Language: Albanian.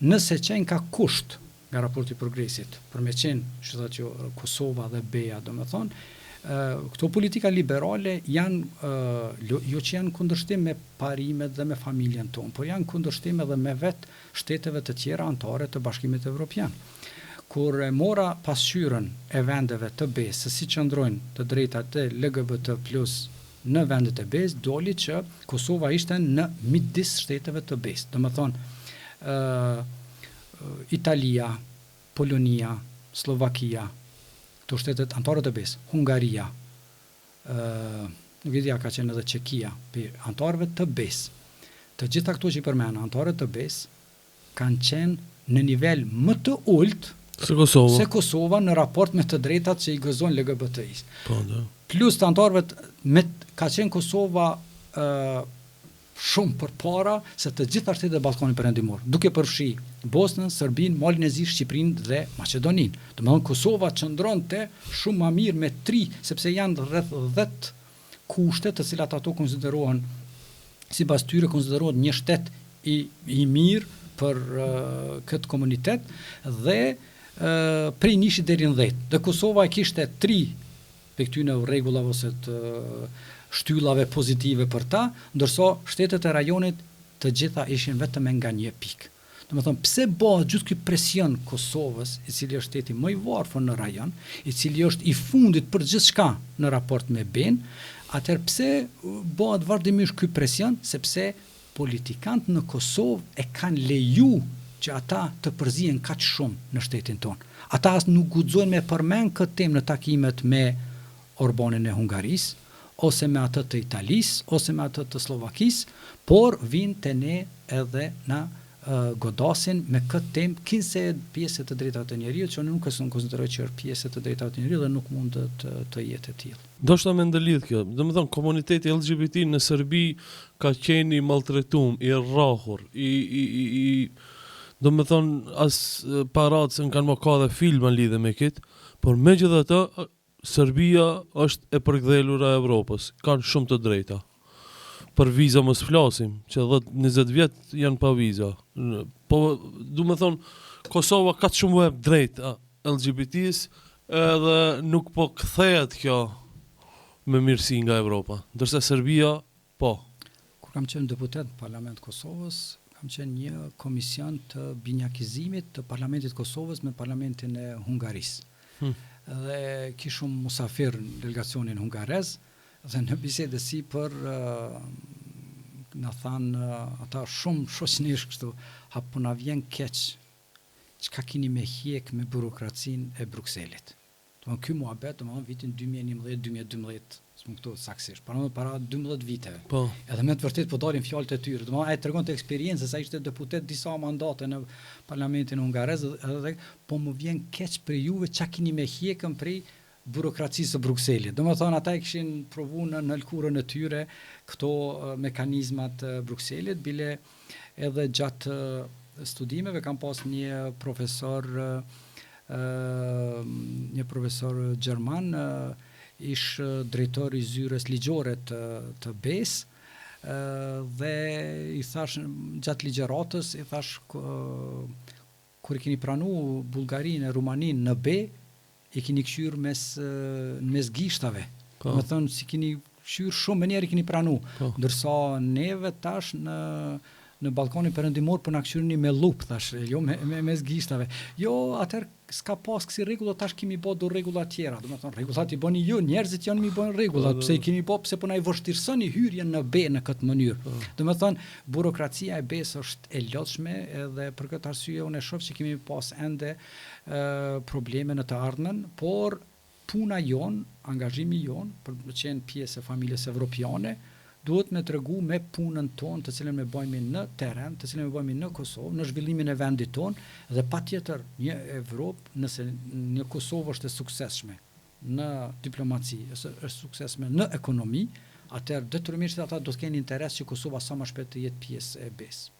nëse qenë ka kusht nga raporti progresit, për me qenë, që thotë që Kosova dhe BE-ja, do me thonë, këto politika liberale janë, jo që janë kundërshtim me parimet dhe me familjen tonë, por janë kundërshtim edhe me vetë shteteve të tjera antare të Bashkimit Evropian. Kur e mora pasqyrën e vendeve të BE-s, se si qëndrojnë të drejtat e LGBT+ në vendet e BE-s, doli që Kosova ishte në midis shteteve të BE-s. Do me thonë, Italia, Polonia, Slovakia, të shtetet antarët e BE-s, Hungaria, nuk e dia ka qenë edhe Çekia, për antarëve të BE-s. Të gjitha këto që i përmena, antarët të BE-s, kanë qenë në nivel më të ulët se Kosova në raport me të drejtat që i gëzojnë LGBT-is. Plus të antarëve, ka qenë Kosova shumë përpara se të gjitha shtetet e Ballkanit Perëndimor, duke përfshi Bosnën, Serbinë, Malin e Zi, Shqipërinë dhe Maqedoninë. Domethënë Kosova qëndronte shumë më mirë me 3, sepse janë rreth 10 kushte të cilat ato konsiderohen, sipas tyre konsiderohet një shtet i mirë për këtë komunitet dhe prej 1 deri në 10. Dhe Kosova e kishte 3 për këtyne rregullave ose të shtyllave pozitive për ta, ndërsa shtetet e rajonit të gjitha ishin vetëm nga 1 pikë. Do me thonë, pse bëhet gjithë ky presion Kosovës, i cili është shteti më i varfër në rajon, i cili është i fundit për gjithçka në raport me BE-n, atëherë pse bëhet vazhdimisht ky presion, sepse politikanët në Kosovë e kanë leju që ata të përzihen kaq shumë në shtetin tonë. Ata as nuk guxojnë me përmend këtë temë në takimet me Orbanin e Hungarisë, ose me atë të Italisë, ose me atë të Slovakisë, por vinë të ne edhe na godasin me këtë temë, kinse pjesë të drejtave të njerëzit, që nuk është konsideroj që është pjesë të drejtave të njerëzit dhe nuk mund të jetë e tillë. Ndoshta me ndëlidh kjo, domethënë komuniteti LGBT në Serbi ka qenë i maltretuar, i rrahur, domethënë as parat se kanë më ka dhe filma lidhe me këtë, por megjithatë Serbia është e përkthjelur e Evropës, kanë shumë të drejta. Për viza mos flasim, që 10-20 vjet janë pa viza. Po, du me thonë, Kosova ka shumë web drejt LGBT-s, edhe nuk po kthehet kjo me mirësi nga Evropa. Ndërsa Serbia, po. Kur kam qenë deputet në Parlament Kosovës, kam qenë një komision të binjakizimit të Parlamentit Kosovës me Parlamentin e Hungarisë. Dhe kishum musafir në delegacionin hungarez, dhe në bisedë si për na thanë ata shumë shoqërisht kështu, po na vjen keq çka keni me hjek me burokracinë e Brukselit. Domethënë ky muhabet vitin 2011-2012, s'më këto saksisht, para 12 viteve. Po. Edhe me të vërtet po dalin fjalët e tyre. Domethënë ai tregon të eksperiencë, sa ishte deputet disa mandate në Parlamentin hungarez, edhe po më vjen keq për juve çka keni me hjekën prej burokracisë së Brukselit. Domethënë ata e kishin provuar në lkurën e tyre këto mekanizmat e Brukselit, bile edhe gjatë studimeve kam pas një profesor gjerman, ish drejtori i zyrës ligjore të BE-s, dhe i thash gjatë ligjëratës, i thash kur i keni pranu Bullgarinë e Rumaninë në BE, i keni kqyr mes gishtave. Me thënë si keni kqyr shumë më njerë i keni pranu, ndërsa neve tash në Ballkanin Perëndimor po na kqyrini me lup tash, jo mes gishtave. Jo, atëherë s'ka pas kësi rregulla, tash kemi bë do rregulla tjera. Domethënë rregullat i bëni ju, njerëzit janë mi bën rregullat, pse i keni bë, pse po na i vështirësoni hyrjen në BE në këtë mënyrë. Domethënë burokracia e BE-s është e lodhshme, edhe për këtë arsye unë e shoh që kemi pas ende probleme në të ardhmen, por puna jon, angazhimi jon për të qenë pjesë e familjes evropiane, duhet me tregu me punën tonë të cilën me bëjmë në terren, të cilën me bëjmë në Kosovë, në zhvillimin e vendit tonë, dhe patjetër një Evropë, nëse një Kosovë është e suksesshme në diplomaci, është suksesshme në ekonomi, atëherë detyrimisht ata do të kenë interes që Kosova sa më shpejt të jetë pjesë e BE-s.